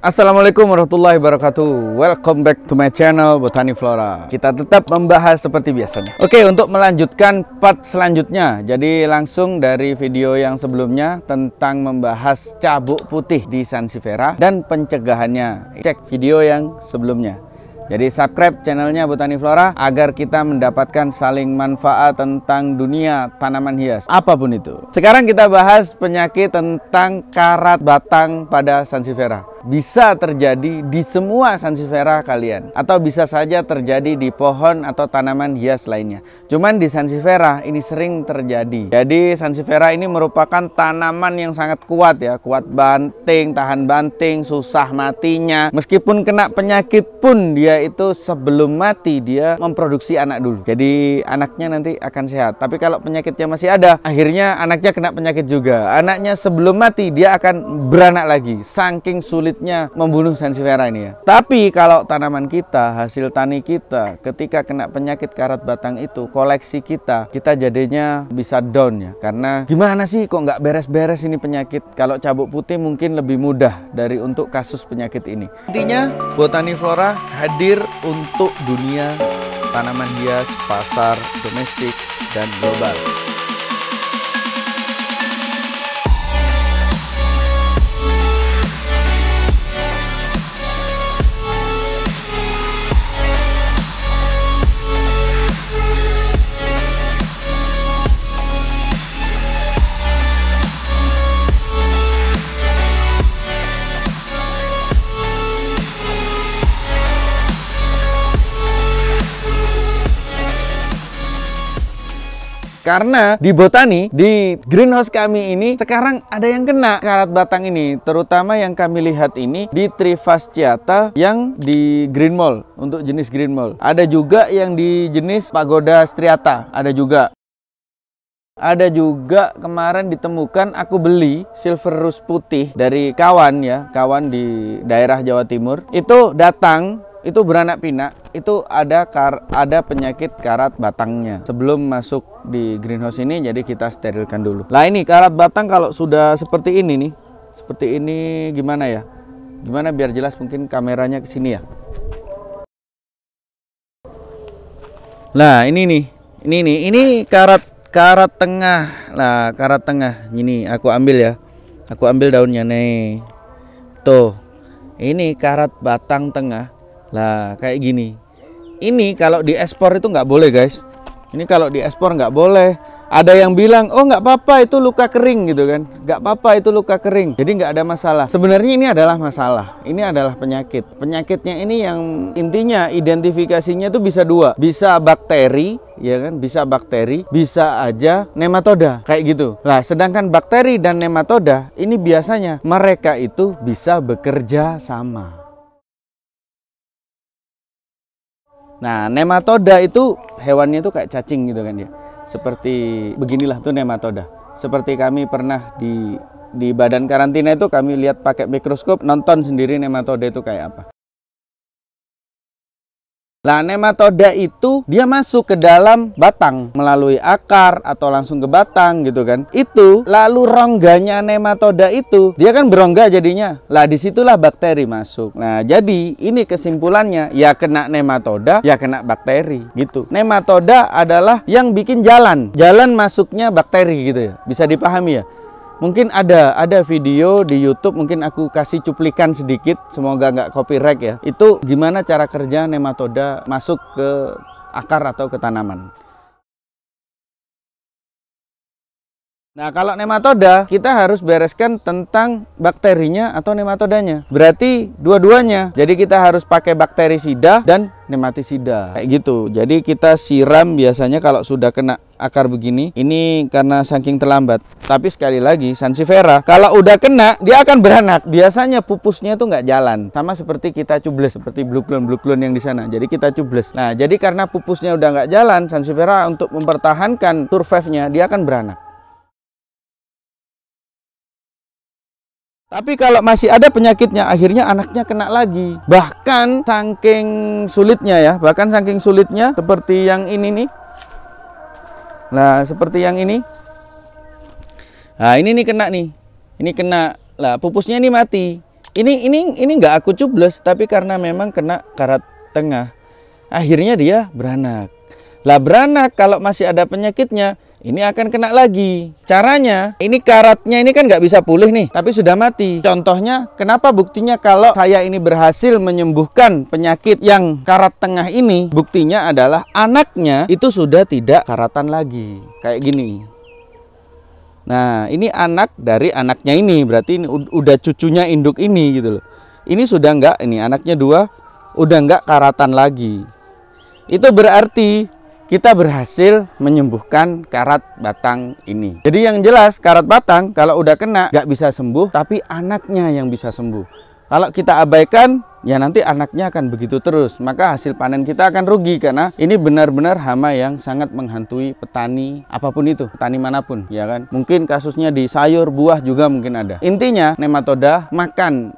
Assalamualaikum warahmatullahi wabarakatuh. Welcome back to my channel Botani Flora. Kita tetap membahas seperti biasanya. Oke, untuk melanjutkan part selanjutnya, jadi langsung dari video yang sebelumnya tentang membahas cabuk putih di Sansevieria dan pencegahannya. Cek video yang sebelumnya. Jadi subscribe channelnya Botani Flora agar kita mendapatkan saling manfaat tentang dunia tanaman hias apapun itu. Sekarang kita bahas penyakit tentang karat batang pada Sansevieria. Bisa terjadi di semua Sansevieria kalian, atau bisa saja terjadi di pohon atau tanaman hias lainnya. Cuman di Sansevieria ini sering terjadi. Jadi Sansevieria ini merupakan tanaman yang sangat kuat ya, kuat banting, tahan banting, susah matinya. Meskipun kena penyakit pun dia itu sebelum mati dia memproduksi anak dulu. Jadi anaknya nanti akan sehat. Tapi kalau penyakitnya masih ada, akhirnya anaknya kena penyakit juga. Anaknya sebelum mati dia akan beranak lagi. Saking sulit membunuh Sansevieria ini ya. Tapi kalau tanaman kita, hasil tani kita ketika kena penyakit karat batang itu, koleksi kita jadinya bisa down ya. Karena gimana sih kok nggak beres-beres ini penyakit. Kalau cabuk putih mungkin lebih mudah dari untuk kasus penyakit ini. Intinya Botani Flora hadir untuk dunia tanaman hias, pasar, domestik, dan global. Karena di botani, di greenhouse kami ini sekarang ada yang kena karat batang ini. Terutama yang kami lihat ini di Trifasciata yang di green mold, untuk jenis green mold. Ada juga yang di jenis Pagoda striata, ada juga. Ada juga kemarin ditemukan, aku beli silver rose putih dari kawan ya, kawan di daerah Jawa Timur. Itu datang, itu beranak pinak, itu ada penyakit karat batangnya. Sebelum masuk di greenhouse ini, jadi kita sterilkan dulu. Nah ini karat batang kalau sudah seperti ini nih, seperti ini gimana ya? Gimana biar jelas, mungkin kameranya ke sini ya. Nah ini karat tengah. Nah karat tengah ini aku ambil ya, aku ambil daunnya nih. Tuh, ini karat batang tengah. Lah kayak gini. Ini kalau diekspor itu nggak boleh guys. Ini kalau diekspor nggak boleh. Ada yang bilang, oh nggak apa-apa itu luka kering gitu kan. Nggak apa-apa itu luka kering. Jadi nggak ada masalah. Sebenarnya ini adalah masalah. Ini adalah penyakit. Penyakitnya ini yang intinya identifikasinya itu bisa dua. Bisa bakteri, ya kan? Bisa bakteri, bisa aja nematoda kayak gitu. Nah, sedangkan bakteri dan nematoda ini biasanya mereka itu bisa bekerja sama. Nah, nematoda itu hewannya itu kayak cacing gitu kan ya. Seperti beginilah tuh nematoda. Seperti kami pernah di badan karantina itu kami lihat pakai mikroskop, nonton sendiri nematoda itu kayak apa. Nah, nematoda itu dia masuk ke dalam batang melalui akar atau langsung ke batang gitu kan. Itu lalu rongganya nematoda itu dia kan berongga jadinya. Lah disitulah bakteri masuk. Nah jadi ini kesimpulannya, ya kena nematoda ya kena bakteri gitu. Nematoda adalah yang bikin jalan masuknya bakteri gitu ya. Bisa dipahami ya. Mungkin ada video di YouTube, mungkin aku kasih cuplikan sedikit, semoga nggak copyright ya. Itu gimana cara kerja nematoda masuk ke akar atau ke tanaman. Nah kalau nematoda, kita harus bereskan tentang bakterinya atau nematodanya. Berarti dua-duanya. Jadi kita harus pakai bakterisida dan nematisida. Kayak gitu. Jadi kita siram biasanya kalau sudah kena akar begini. Ini karena saking terlambat. Tapi sekali lagi, Sansevieria kalau udah kena, dia akan beranak. Biasanya pupusnya tuh nggak jalan. Sama seperti kita cubles, seperti bluklon yang di sana. Jadi kita cubles. Nah jadi karena pupusnya udah nggak jalan, Sansevieria untuk mempertahankan survive-nya, dia akan beranak. Tapi kalau masih ada penyakitnya, akhirnya anaknya kena lagi. Bahkan saking sulitnya ya, seperti yang ini nih. Nah, seperti yang ini. Nah, ini nih kena nih. Ini kena. Lah, pupusnya ini mati. Ini nggak aku cublos, tapi karena memang kena karat tengah, akhirnya dia beranak. Lah beranak kalau masih ada penyakitnya, ini akan kena lagi. Caranya, ini karatnya ini kan nggak bisa pulih nih, tapi sudah mati. Contohnya, kenapa buktinya kalau saya ini berhasil menyembuhkan penyakit yang karat tengah ini, buktinya adalah anaknya itu sudah tidak karatan lagi. Kayak gini. Nah, ini anak dari anaknya ini, berarti ini udah cucunya induk ini gitu loh. Ini sudah nggak, ini anaknya 2, udah nggak karatan lagi. Itu berarti kita berhasil menyembuhkan karat batang ini. Jadi yang jelas karat batang kalau udah kena nggak bisa sembuh, tapi anaknya yang bisa sembuh. Kalau kita abaikan, ya nanti anaknya akan begitu terus. Maka hasil panen kita akan rugi, karena ini benar-benar hama yang sangat menghantui petani apapun itu, petani manapun, ya kan. Mungkin kasusnya di sayur, buah juga mungkin ada. Intinya nematoda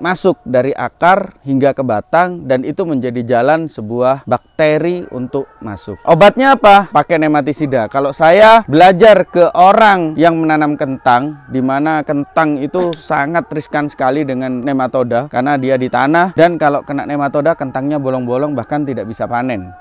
masuk dari akar hingga ke batang, dan itu menjadi jalan sebuah bakteri untuk masuk. Obatnya apa? Pakai nematisida. Kalau saya belajar ke orang yang menanam kentang, di mana kentang itu sangat riskan sekali dengan nematoda, karena dia di tanah, dan kalau kena nematoda kentangnya bolong-bolong, bahkan tidak bisa panen.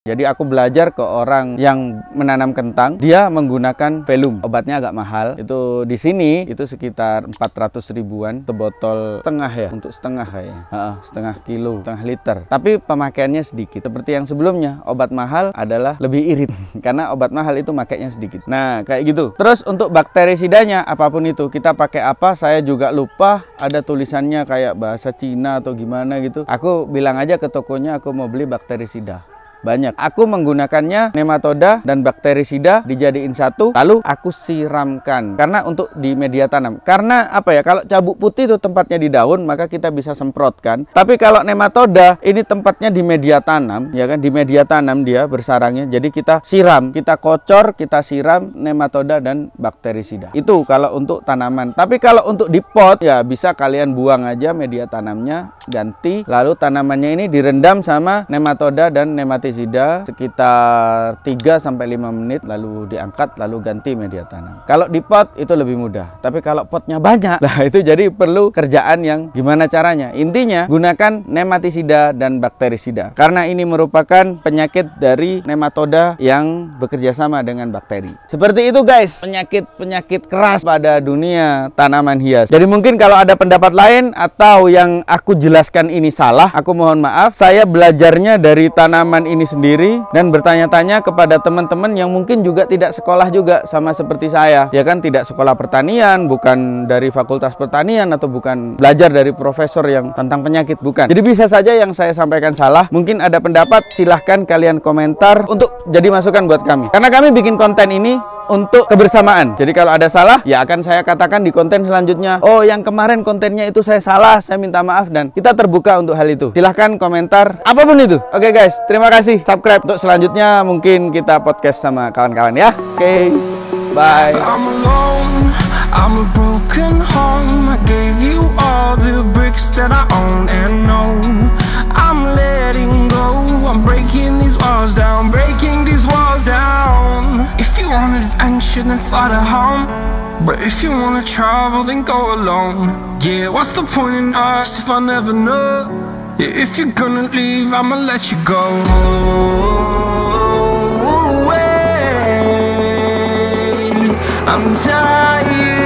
Jadi aku belajar ke orang yang menanam kentang, dia menggunakan velum. Obatnya agak mahal. Itu di sini itu sekitar 400 ribuan, sebotol setengah ya, untuk setengah ya. Setengah kilo, setengah liter. Tapi pemakaiannya sedikit. Seperti yang sebelumnya, obat mahal adalah lebih irit karena obat mahal itu makainya sedikit. Nah, kayak gitu. Terus untuk bakterisidanya apapun itu, kita pakai apa? Saya juga lupa, ada tulisannya kayak bahasa Cina atau gimana gitu. Aku bilang aja ke tokonya aku mau beli bakterisida. Banyak. Aku menggunakannya nematoda dan bakterisida dijadiin satu, lalu aku siramkan. Karena untuk di media tanam. Karena apa ya? Kalau cabuk putih itu tempatnya di daun, maka kita bisa semprotkan. Tapi kalau nematoda ini tempatnya di media tanam, ya kan? Di media tanam dia bersarangnya. Jadi kita siram, kita kocor, kita siram nematoda dan bakterisida. Itu kalau untuk tanaman. Tapi kalau untuk di pot, ya bisa kalian buang aja media tanamnya, ganti. Lalu tanamannya ini direndam sama nematoda dan nematisida sekitar 3-5 menit, lalu diangkat, lalu ganti media tanam. Kalau di pot itu lebih mudah, tapi kalau potnya banyak, nah itu jadi perlu kerjaan yang gimana caranya. Intinya gunakan nematisida dan bakterisida, karena ini merupakan penyakit dari nematoda yang bekerja sama dengan bakteri. Seperti itu guys, penyakit keras pada dunia tanaman hias. Jadi mungkin kalau ada pendapat lain atau yang aku jelaskan ini salah, aku mohon maaf. Saya belajarnya dari tanaman ini sendiri dan bertanya-tanya kepada teman-teman yang mungkin juga tidak sekolah juga sama seperti saya, ya kan, tidak sekolah pertanian, bukan dari fakultas pertanian, atau bukan belajar dari profesor yang tentang penyakit, bukan. Jadi bisa saja yang saya sampaikan salah. Mungkin ada pendapat, silahkan kalian komentar untuk jadi masukan buat kami, karena kami bikin konten ini untuk kebersamaan. Jadi kalau ada salah, ya akan saya katakan di konten selanjutnya, oh yang kemarin kontennya itu saya salah, saya minta maaf, dan kita terbuka untuk hal itu. Silahkan komentar apapun itu. Oke guys, terima kasih. Subscribe untuk selanjutnya, mungkin kita podcast sama kawan-kawan ya. Oke, bye. I'm a broken home. I gave you all the bricks that I own and know. I'm letting go. I'm breaking these walls down, breaking these walls down. If you want adventure, then fly to home. But if you wanna travel, then go alone. Yeah, what's the point in us if I never know? Yeah, if you're gonna leave, I'ma let you go. I'm tired.